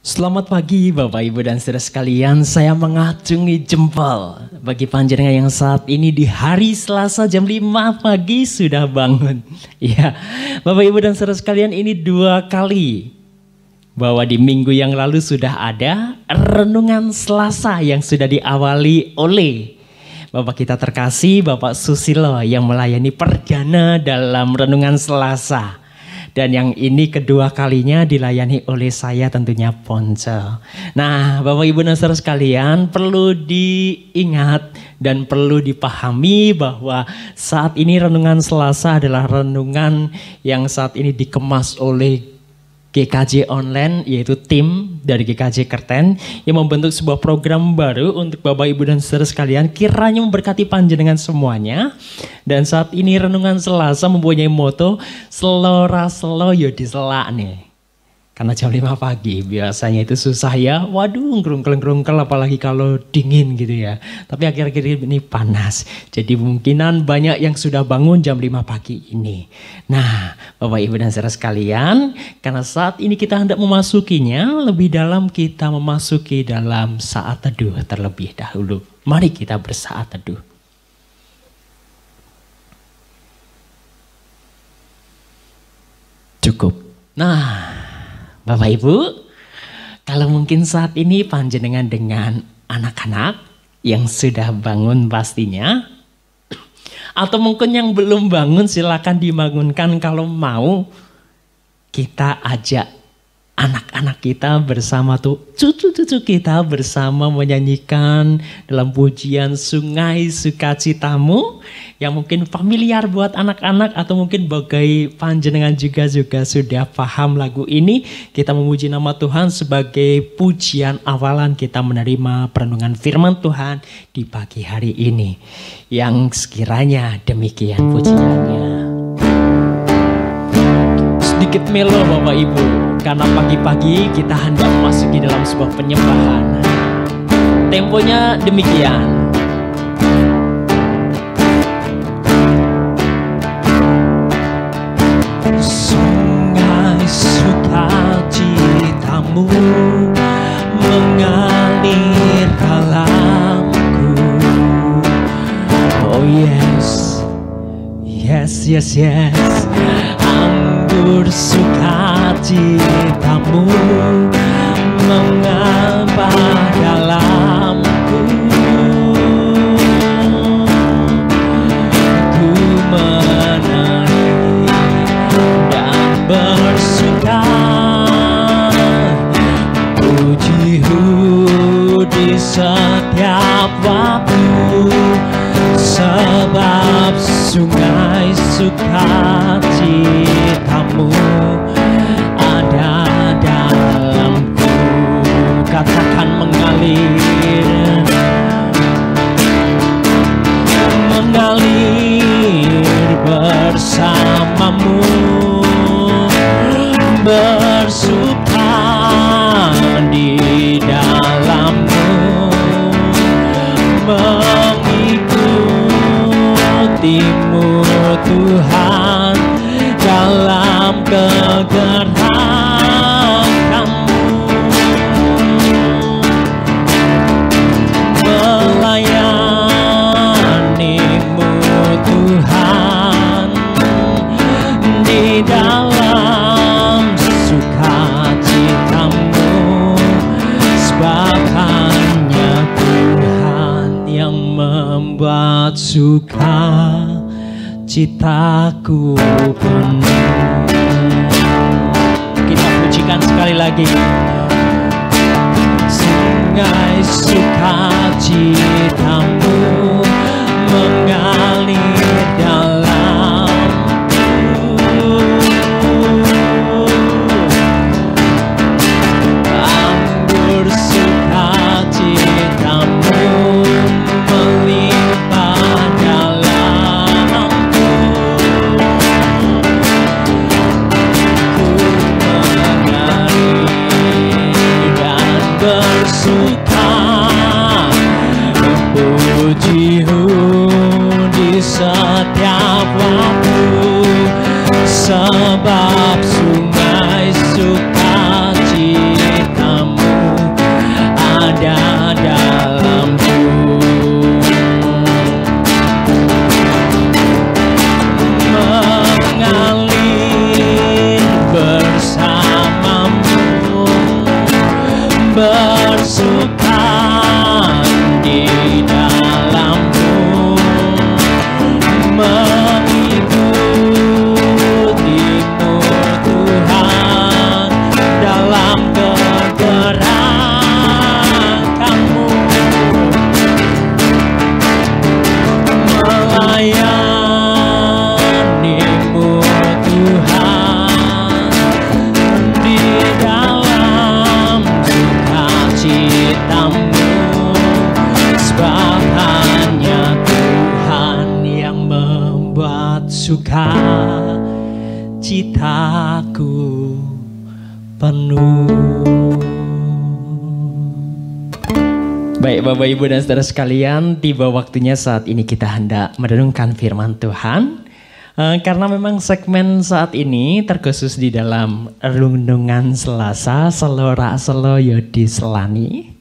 Selamat pagi Bapak Ibu dan saudara sekalian, saya mengacungi jempol bagi panjenengan yang saat ini di hari Selasa jam 5 pagi sudah bangun. Ya, Bapak Ibu dan saudara sekalian, ini 2 kali bahwa di minggu yang lalu sudah ada renungan Selasa yang sudah diawali oleh Bapak kita terkasih Bapak Susilo yang melayani perdana dalam renungan Selasa. Dan yang ini kedua kalinya dilayani oleh saya tentunya Ponco. Nah Bapak Ibu dan saudara sekalian, perlu diingat dan perlu dipahami bahwa saat ini renungan Selasa adalah renungan yang saat ini dikemas oleh GKJ Online, yaitu tim dari GKJ Kerten yang membentuk sebuah program baru untuk Bapak Ibu dan saudara sekalian, kiranya memberkati panjenengan semuanya. Dan saat ini renungan Selasa mempunyai moto selora selo yo diselak nih. Karena jam 5 pagi biasanya itu susah ya, waduh ngerungkel apalagi kalau dingin gitu ya. Tapi akhir-akhir ini panas, jadi kemungkinan banyak yang sudah bangun jam 5 pagi ini. Nah Bapak Ibu dan saudara sekalian, karena saat ini kita hendak memasukinya, lebih dalam kita memasuki dalam saat teduh terlebih dahulu. Mari kita bersaat teduh. Cukup. Nah Bapak Ibu, kalau mungkin saat ini panjenengan dengan anak-anak yang sudah bangun pastinya, atau mungkin yang belum bangun silakan dibangunkan. Kalau mau kita ajak anak-anak kita bersama tuh cucu-cucu kita bersama menyanyikan dalam pujian Sungai Sukacitamu yang mungkin familiar buat anak-anak atau mungkin bagi panjenengan juga sudah paham lagu ini. Kita memuji nama Tuhan sebagai pujian awalan kita menerima perenungan firman Tuhan di pagi hari ini. Yang sekiranya demikian pujiannya. Sedikit melo Bapak Ibu, karena pagi-pagi kita hendak memasuki dalam sebuah penyembahan. Temponya demikian. Sungai sukacitamu mengalir dalamku. Oh yes, yes, yes, yes. Anggur sukacitamu mengapa dalamku. Ku menari dan bersuka, pujimu di setiap waktu, sebab sungai sukacitamu ada dalamku. Katakan mengalir, mengalir bersamamu, bersuka di dalammu, mengikutimu Tuhan dalam kegerakanmu, melayanimu Tuhan di dalam sukacitamu, sebab hanya Tuhan yang membuat suka citaku penuh. Kita pujikan sekali lagi. Sungai sukacitamu mengalir dalamku. Anggur sukacitamu melimpah dalamku. Ku menari dan bersuka, pujimu di bersuka di dalammu, mengikutimu Tuhan dalam kegerakanmu, melayanimu Tuhan di dalam sukacitamu, sebab hanya Tuhan yang membuat suka citaku penuh. Baik Bapak Ibu dan Saudara sekalian, tiba waktunya saat ini kita hendak merenungkan firman Tuhan. Karena memang segmen saat ini terkhusus di dalam renungan Selasa Selora Selo Yodi Selani.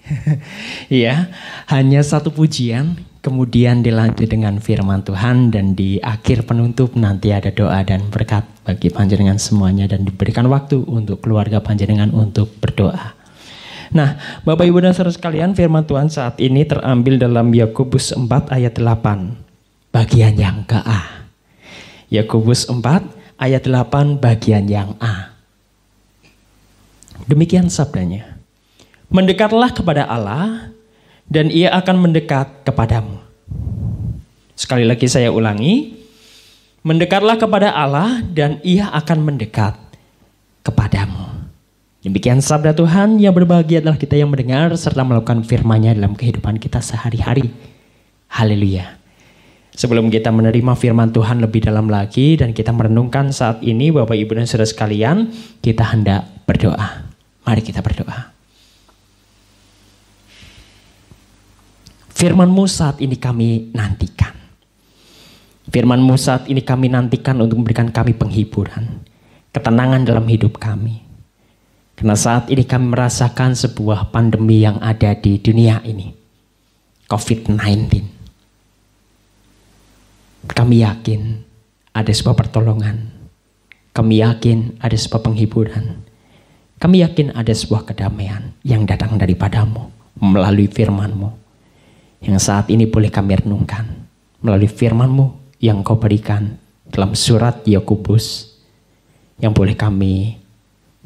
Ya, hanya satu pujian, kemudian dilanjut dengan firman Tuhan, dan di akhir penutup nanti ada doa dan berkat bagi panjenengan semuanya, dan diberikan waktu untuk keluarga panjenengan untuk berdoa. Nah, Bapak Ibu dan Saudara sekalian, firman Tuhan saat ini terambil dalam Yakobus 4 ayat 8 bagian yang ke A. Yakobus 4 ayat 8 bagian yang A. Demikian sabdanya. Mendekatlah kepada Allah dan Ia akan mendekat kepadamu. Sekali lagi saya ulangi. Mendekatlah kepada Allah dan Ia akan mendekat kepadamu. Demikian sabda Tuhan. Yang berbahagia adalah kita yang mendengar serta melakukan firman-Nya dalam kehidupan kita sehari-hari. Haleluya. Sebelum kita menerima firman Tuhan lebih dalam lagi dan kita merenungkan saat ini, Bapak Ibu dan Saudara sekalian, kita hendak berdoa. Mari kita berdoa. Firman-Mu saat ini kami nantikan. Firman-Mu saat ini kami nantikan untuk memberikan kami penghiburan, ketenangan dalam hidup kami. Karena saat ini kami merasakan sebuah pandemi yang ada di dunia ini, COVID-19. Kami yakin ada sebuah pertolongan. Kami yakin ada sebuah penghiburan. Kami yakin ada sebuah kedamaian yang datang daripadamu melalui firman-Mu. Yang saat ini boleh kami renungkan melalui firman-Mu yang Kau berikan dalam surat Yakobus, yang boleh kami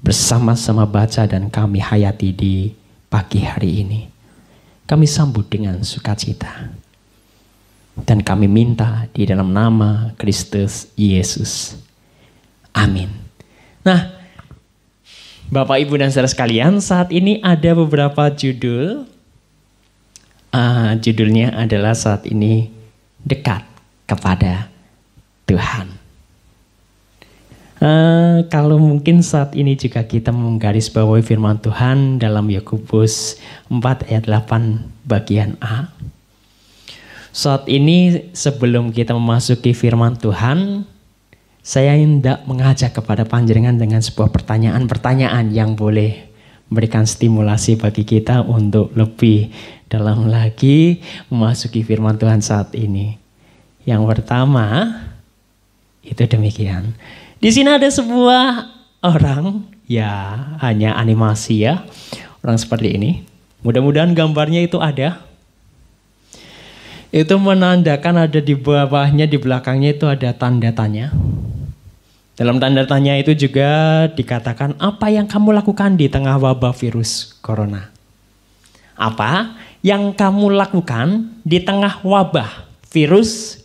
bersama-sama baca dan kami hayati di pagi hari ini. Kami sambut dengan sukacita. Dan kami minta di dalam nama Kristus Yesus. Amin. Nah, Bapak Ibu dan Saudara sekalian, saat ini ada beberapa judul. Judulnya adalah saat ini dekat kepada Tuhan. Kalau mungkin saat ini juga kita menggarisbawahi firman Tuhan dalam Yakobus 4 ayat 8 bagian A. Saat ini sebelum kita memasuki firman Tuhan, saya hendak mengajak kepada panjenengan dengan sebuah pertanyaan-pertanyaan yang boleh memberikan stimulasi bagi kita untuk lebih dalam lagi memasuki firman Tuhan saat ini. Yang pertama, itu demikian. Di sini ada sebuah orang, ya hanya animasi ya, orang seperti ini. Mudah-mudahan gambarnya itu ada. Itu menandakan ada di bawahnya, di belakangnya itu ada tanda tanya. Dalam tanda tanya itu juga dikatakan, apa yang kamu lakukan di tengah wabah virus corona? Apa yang kamu lakukan di tengah wabah virus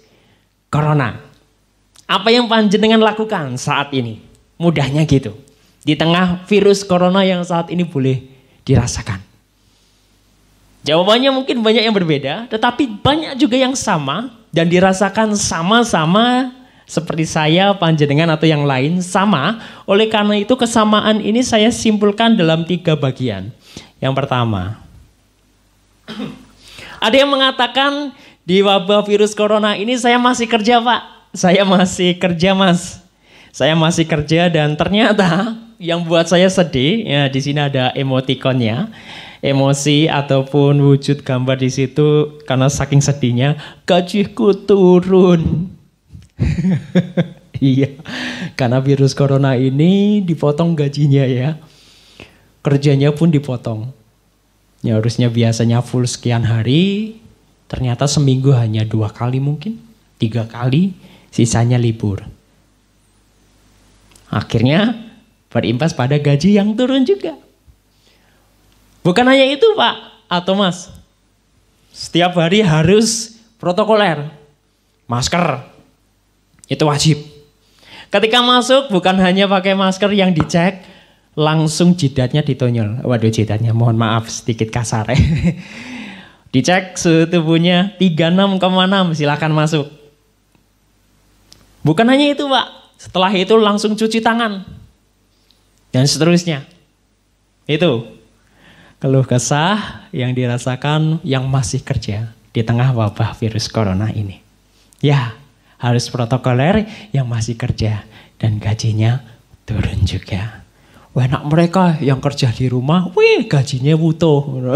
corona? Apa yang panjenengan lakukan saat ini? Mudahnya gitu. Di tengah virus corona yang saat ini boleh dirasakan. Jawabannya mungkin banyak yang berbeda, tetapi banyak juga yang sama dan dirasakan sama-sama seperti saya, panjenengan atau yang lain sama. Oleh karena itu kesamaan ini saya simpulkan dalam 3 bagian. Yang pertama, ada yang mengatakan di wabah virus corona ini saya masih kerja Pak, saya masih kerja Mas, saya masih kerja, dan ternyata yang buat saya sedih, ya di sini ada emotikonnya. Emosi ataupun wujud gambar di situ karena saking sedihnya, gajiku turun. Iya, karena virus corona ini dipotong gajinya ya. Kerjanya pun dipotong. Ya harusnya biasanya full sekian hari, ternyata seminggu hanya 2 kali mungkin, 3 kali, sisanya libur. Akhirnya berimbas pada gaji yang turun juga. Bukan hanya itu Pak atau Mas, setiap hari harus protokoler, masker, itu wajib. Ketika masuk bukan hanya pakai masker yang dicek, langsung jidatnya ditonyol. Waduh jidatnya, mohon maaf sedikit kasar. Dicek suhu tubuhnya 36,6, silakan masuk. Bukan hanya itu Pak, setelah itu langsung cuci tangan. Dan seterusnya. Itu keluh kesah yang dirasakan yang masih kerja di tengah wabah virus corona ini. Ya, harus protokoler yang masih kerja dan gajinya turun juga. Wah, enak mereka yang kerja di rumah, wih gajinya butuh.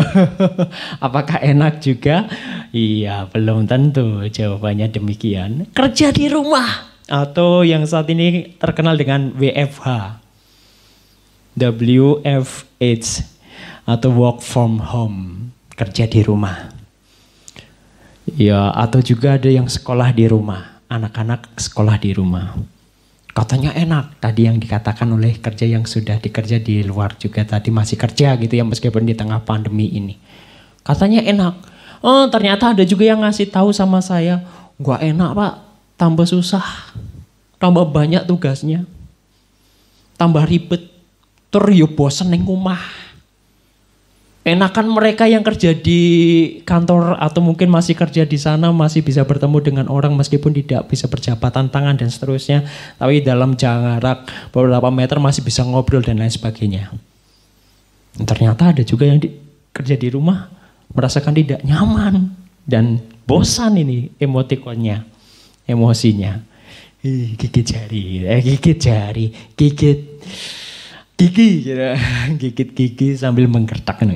Apakah enak juga? Iya, belum tentu jawabannya demikian. Kerja di rumah atau yang saat ini terkenal dengan WFH. WFH atau work from home, kerja di rumah. Ya, atau juga ada yang sekolah di rumah, anak-anak sekolah di rumah. Katanya enak, tadi yang dikatakan oleh kerja yang sudah dikerja di luar juga tadi masih kerja gitu ya meskipun di tengah pandemi ini. Katanya enak. Oh ternyata ada juga yang ngasih tahu sama saya, gak enak Pak, tambah susah, tambah banyak tugasnya, tambah ribet, terus bosen neng rumah. Enakan mereka yang kerja di kantor atau mungkin masih kerja di sana masih bisa bertemu dengan orang meskipun tidak bisa berjabatan tangan dan seterusnya. Tapi dalam jarak beberapa meter masih bisa ngobrol dan lain sebagainya. Ternyata ada juga yang kerja di rumah merasakan tidak nyaman dan bosan ini emotikonnya, emosinya. Gigit jari, gigit gigi, gigit gigi sambil menggertak.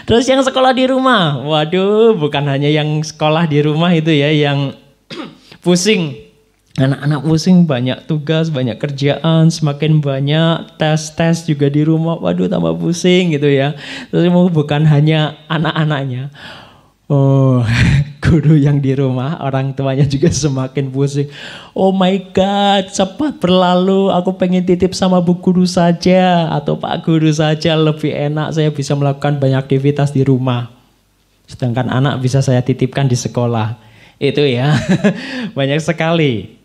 Terus yang sekolah di rumah, waduh, bukan hanya yang sekolah di rumah itu ya, yang pusing. Anak-anak pusing, banyak tugas, banyak kerjaan, semakin banyak tes juga di rumah, waduh tambah pusing gitu ya. Terus bukan hanya anak-anaknya. Oh, guru yang di rumah, orang tuanya juga semakin pusing. Oh my God, cepat berlalu. Aku pengen titip sama Bu Guru saja atau Pak Guru saja, lebih enak. Saya bisa melakukan banyak aktivitas di rumah. Sedangkan anak bisa saya titipkan di sekolah. Itu ya, banyak sekali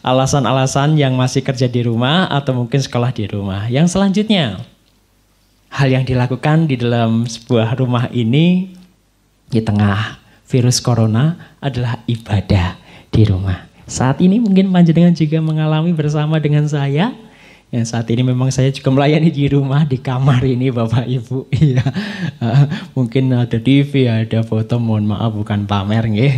alasan-alasan yang masih kerja di rumah atau mungkin sekolah di rumah. Yang selanjutnya, hal yang dilakukan di dalam sebuah rumah ini di tengah virus corona adalah ibadah di rumah. Saat ini mungkin panjenengan juga mengalami bersama dengan saya. Yang saat ini memang saya juga melayani di rumah, di kamar ini Bapak Ibu. Iya, mungkin ada TV, ada foto, mohon maaf bukan pamer nggih.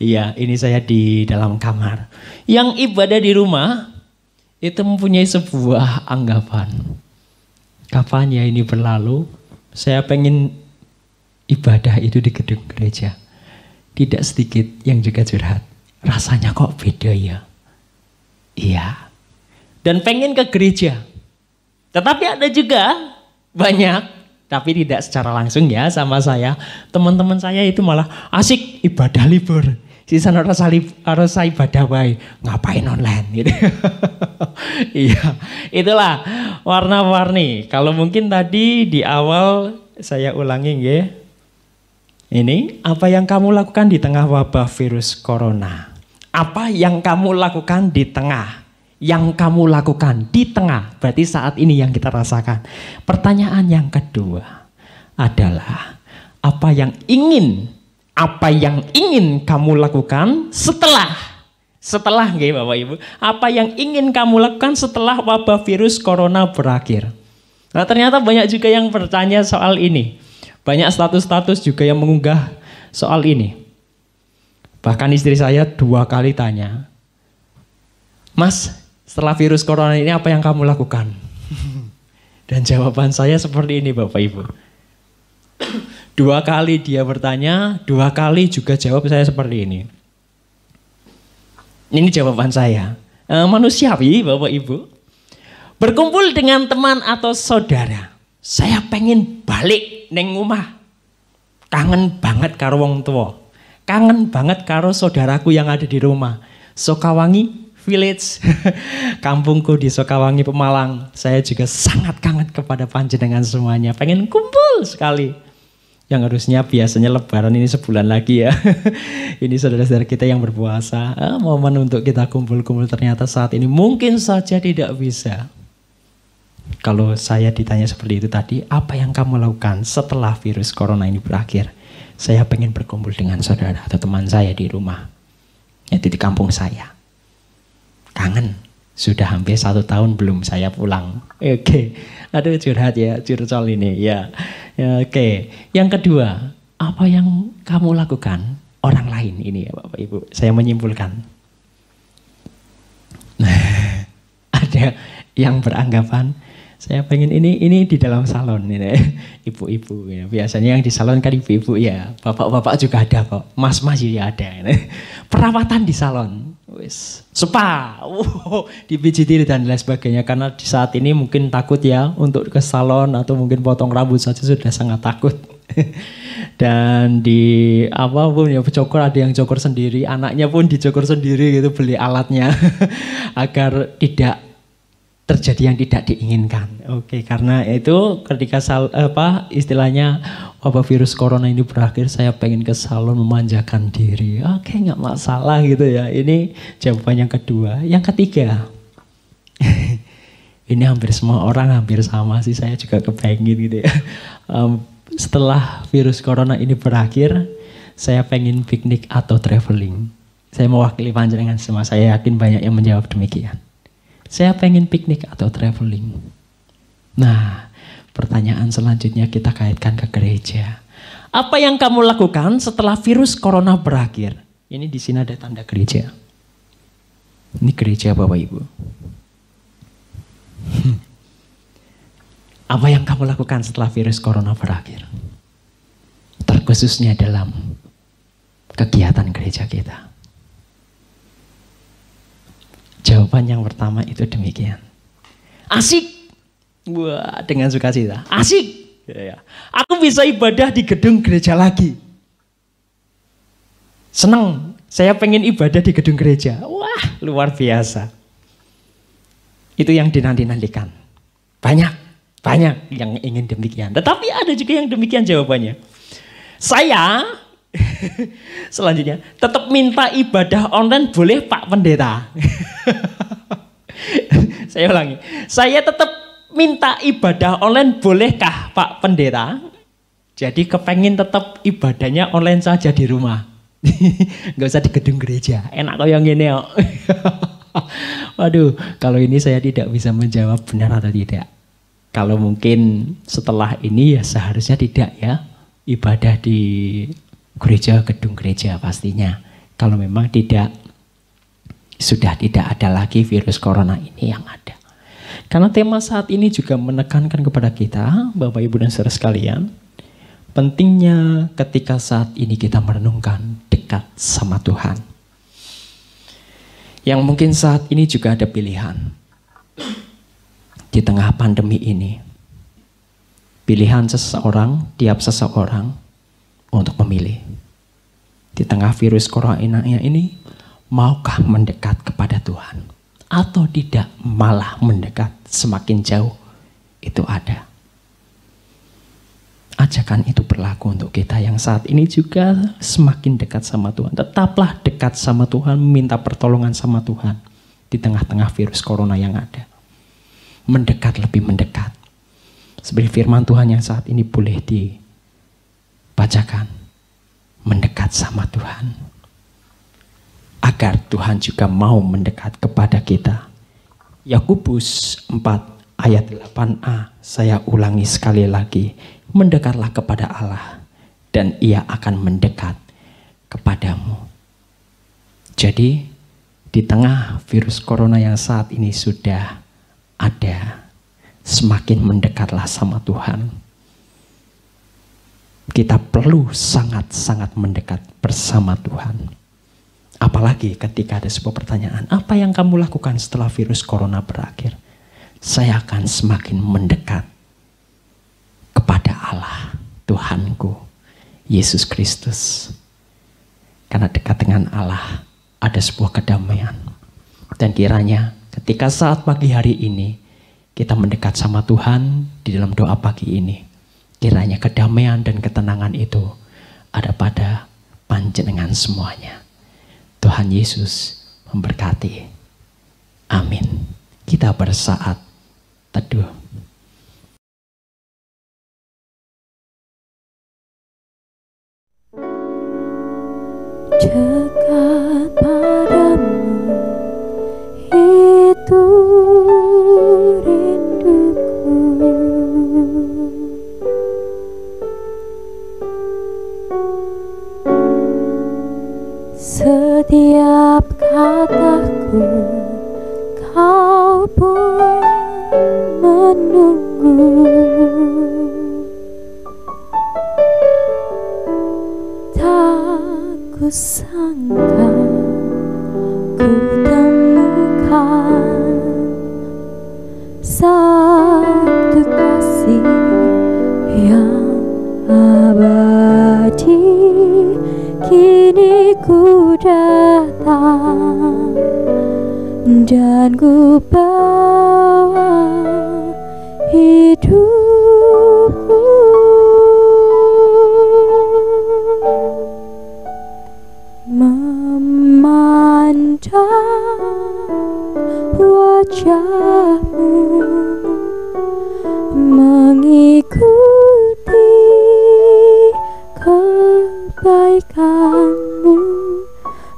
Iya, ini saya di dalam kamar. Yang ibadah di rumah itu mempunyai sebuah anggapan. Kapan ya ini berlalu? Saya pengen ibadah itu di gedung gereja. Tidak sedikit yang juga curhat. Rasanya kok beda ya? Iya. Dan pengen ke gereja. Tetapi ada juga banyak, tapi tidak secara langsung ya sama saya. Teman-teman saya itu malah asik ibadah libur. Sisa harus ibadah wae, ngapain online gitu. Iya, itulah warna-warni. Kalau mungkin tadi di awal saya ulangi ya. Ini apa yang kamu lakukan di tengah wabah virus corona? Apa yang kamu lakukan di tengah? Yang kamu lakukan di tengah, berarti saat ini yang kita rasakan. Pertanyaan yang kedua adalah apa yang ingin kamu lakukan setelah nggih Bapak Ibu, apa yang ingin kamu lakukan setelah wabah virus corona berakhir? Nah, ternyata banyak juga yang bertanya soal ini. Banyak status-status juga yang mengunggah soal ini. Bahkan istri saya 2 kali tanya, "Mas, setelah virus corona ini apa yang kamu lakukan?" Dan jawaban saya seperti ini Bapak Ibu. 2 kali dia bertanya, 2 kali juga jawab saya seperti ini. Ini jawaban saya. Manusiawi Bapak Ibu. Berkumpul dengan teman atau saudara. Saya pengen balik neng omah. Kangen banget karo wong tua. Kangen banget karo saudaraku yang ada di rumah. Sokawangi Village, kampungku di Sokawangi Pemalang. Saya juga sangat kangen kepada panjenengan semuanya. Pengen kumpul sekali. Yang harusnya biasanya lebaran ini sebulan lagi ya. Ini saudara-saudara kita yang berpuasa. Momen untuk kita kumpul-kumpul ternyata saat ini mungkin saja tidak bisa. Kalau saya ditanya seperti itu tadi, apa yang kamu lakukan setelah virus corona ini berakhir? Saya pengen berkumpul dengan saudara atau teman saya di rumah. Itu di kampung saya. Kangen, sudah hampir 1 tahun belum saya pulang. Oke, aduh curhat ya, curcol ini ya. Oke, yang kedua, apa yang kamu lakukan orang lain ini ya Bapak Ibu. Saya menyimpulkan. Ada yang beranggapan saya pengen ini di dalam salon ini, ibu-ibu ya. Biasanya yang di salon kan ibu-ibu ya, bapak-bapak juga ada kok, mas-mas juga ada. Perawatan di salon, wis, spa, dipijiti dan lain sebagainya. Karena di saat ini mungkin takut ya untuk ke salon atau mungkin potong rambut saja sudah sangat takut. Dan di apa pun ya cokor, ada yang cokor sendiri, anaknya pun dicokor sendiri gitu, beli alatnya agar tidak terjadi yang tidak diinginkan. Oke, karena itu ketika istilahnya wabah virus corona ini berakhir, saya pengen ke salon memanjakan diri. Oke, nggak masalah gitu ya. Ini jawaban yang kedua. Yang ketiga, ini hampir semua orang hampir sama sih, saya juga kepengen gitu ya. Setelah virus corona ini berakhir, saya pengen piknik atau traveling. Saya mewakili panjenengan semua. Saya yakin banyak yang menjawab demikian. Saya pengen piknik atau traveling. Nah, pertanyaan selanjutnya kita kaitkan ke gereja. Apa yang kamu lakukan setelah virus corona berakhir? Ini di sini ada tanda gereja. Ini gereja Bapak Ibu. Apa yang kamu lakukan setelah virus corona berakhir? Terkhususnya dalam kegiatan gereja kita. Jawaban yang pertama itu demikian. Asik. Wah, dengan sukacita. Asik. Ya. Aku bisa ibadah di gedung gereja lagi. Senang. Saya pengen ibadah di gedung gereja. Wah, luar biasa. Itu yang dinanti-nantikan. Banyak yang ingin demikian. Tetapi ada juga yang demikian jawabannya. Saya selanjutnya tetap minta ibadah online boleh Pak Pendeta. Saya ulangi. Saya tetap minta ibadah online bolehkah Pak Pendeta? Jadi kepengen tetap ibadahnya online saja di rumah. Gak usah di gedung gereja. Enak kok yang ini. Waduh, kalau ini saya tidak bisa menjawab benar atau tidak. Kalau mungkin setelah ini ya seharusnya tidak ya. Ibadah di gereja, gedung gereja pastinya. Kalau memang sudah tidak ada lagi virus corona ini yang ada. Karena tema saat ini juga menekankan kepada kita, Bapak Ibu dan saudara sekalian, pentingnya ketika saat ini kita merenungkan dekat sama Tuhan. Yang mungkin saat ini juga ada pilihan. Di tengah pandemi ini, pilihan tiap seseorang untuk memilih. Di tengah virus corona ini, maukah mendekat kepada Tuhan? Atau tidak, malah mendekat semakin jauh? Itu ada. Ajakan itu berlaku untuk kita yang saat ini juga semakin dekat sama Tuhan. Tetaplah dekat sama Tuhan, minta pertolongan sama Tuhan. Di tengah-tengah virus corona yang ada. Mendekat, lebih mendekat. Seperti firman Tuhan yang saat ini boleh dibacakan. Mendekat sama Tuhan. Agar Tuhan juga mau mendekat kepada kita. Yakobus 4 ayat 8a, saya ulangi sekali lagi. Mendekatlah kepada Allah dan Ia akan mendekat kepadamu. Jadi di tengah virus corona yang saat ini sudah ada, semakin mendekatlah sama Tuhan. Kita perlu sangat-sangat mendekat bersama Tuhan. Apalagi ketika ada sebuah pertanyaan, apa yang kamu lakukan setelah virus corona berakhir? Saya akan semakin mendekat Tuhanku, Yesus Kristus. Karena dekat dengan Allah ada sebuah kedamaian. Dan kiranya ketika saat pagi hari ini kita mendekat sama Tuhan di dalam doa pagi ini, kiranya kedamaian dan ketenangan itu ada pada panjenengan semuanya. Tuhan Yesus memberkati. Amin. Kita bersaat teduh. Dekat padamu itu rinduku, setiap kataku kau pun menunggu. Ku sangka ku temukan satu kasih yang abadi. Kini ku datang dan ku bawa hidupku. Memandang wajahmu, mengikuti kebaikanmu,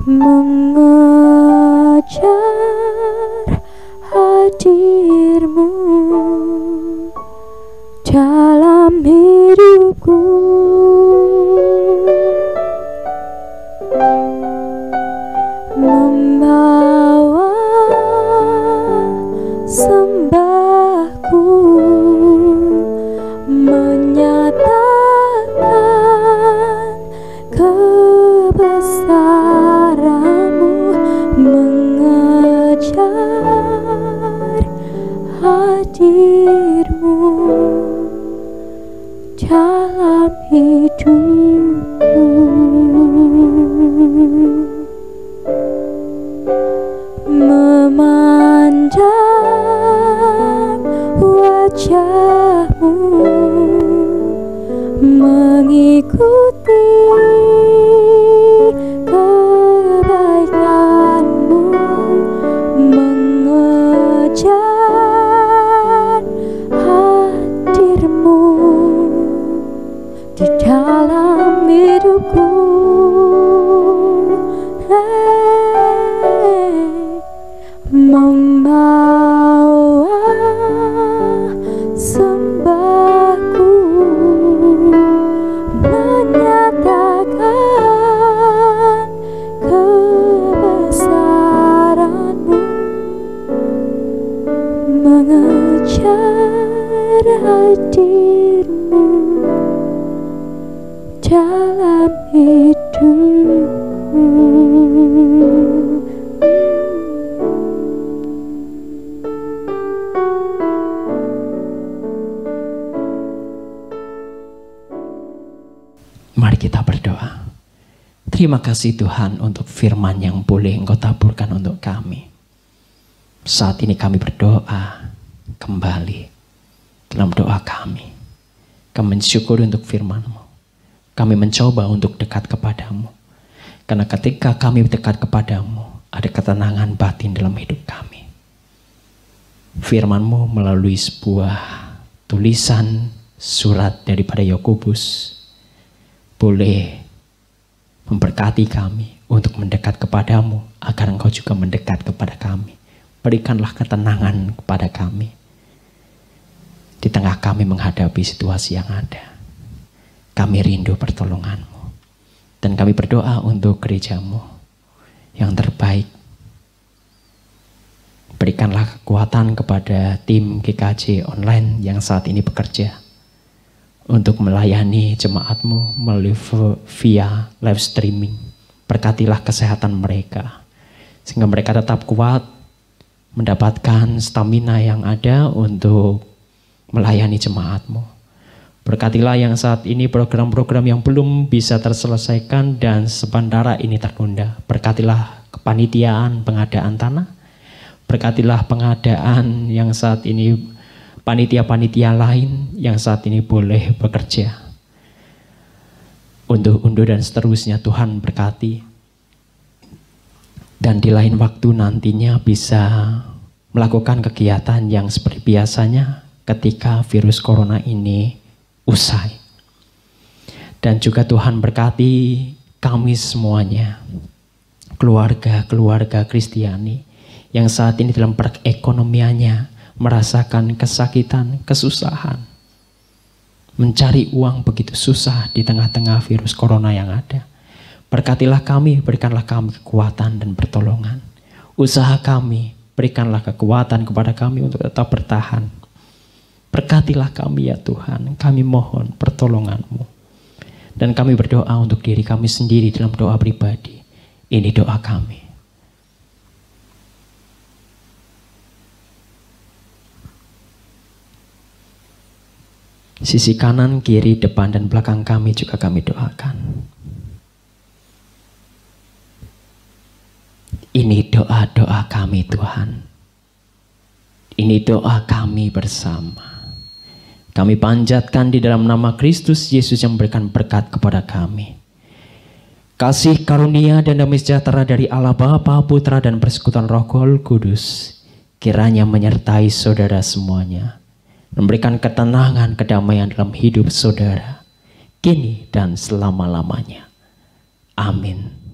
mengejar hadirmu dalam hidupku. Membawa sembahku, menyatakan kebesaranmu, mengejar hadirmu dalam hidupku. Memandang wajahmu, mengikuti kebaikanmu, mengejar hadirmu di dalam hidupku. Membawa sembahku, menyatakan kebesaranmu, mengejar hadirmu dalam hidupku. Mari kita berdoa. Terima kasih Tuhan untuk firman yang boleh Engkau taburkan untuk kami. Saat ini kami berdoa kembali dalam doa kami. Kami mensyukur untuk firman-Mu. Kami mencoba untuk dekat kepadamu. Karena ketika kami dekat kepadamu, ada ketenangan batin dalam hidup kami. Firman-Mu melalui sebuah tulisan surat daripada Yakobus boleh memberkati kami untuk mendekat kepadamu, agar Engkau juga mendekat kepada kami. Berikanlah ketenangan kepada kami di tengah kami menghadapi situasi yang ada. Kami rindu pertolongan-Mu, dan kami berdoa untuk gereja-Mu yang terbaik. Berikanlah kekuatan kepada tim GKJ online yang saat ini bekerja untuk melayani jemaat-Mu melalui via live streaming. Berkatilah kesehatan mereka, sehingga mereka tetap kuat, mendapatkan stamina yang ada untuk melayani jemaat-Mu. Berkatilah yang saat ini program-program yang belum bisa terselesaikan dan sementara ini tertunda. Berkatilah kepanitiaan pengadaan tanah. Berkatilah pengadaan yang saat ini panitia-panitia lain yang saat ini boleh bekerja. Unduh-unduh dan seterusnya Tuhan berkati. Dan di lain waktu nantinya bisa melakukan kegiatan yang seperti biasanya ketika virus corona ini usai. Dan juga Tuhan berkati kami semuanya, keluarga-keluarga Kristiani yang saat ini dalam perekonomiannya merasakan kesakitan, kesusahan, mencari uang begitu susah di tengah-tengah virus corona yang ada. Berkatilah kami, berikanlah kami kekuatan dan pertolongan. Usaha kami, berikanlah kekuatan kepada kami untuk tetap bertahan. Berkatilah kami ya Tuhan, kami mohon pertolongan-Mu. Dan kami berdoa untuk diri kami sendiri dalam doa pribadi. Ini doa kami. Sisi kanan, kiri, depan, dan belakang kami juga kami doakan. Ini doa-doa kami Tuhan. Ini doa kami bersama. Kami panjatkan di dalam nama Kristus Yesus yang memberikan berkat kepada kami. Kasih karunia dan damai sejahtera dari Allah Bapa, Putra, dan persekutuan Roh Kudus kiranya menyertai saudara semuanya. Memberikan ketenangan, kedamaian dalam hidup saudara, kini dan selama-lamanya. Amin.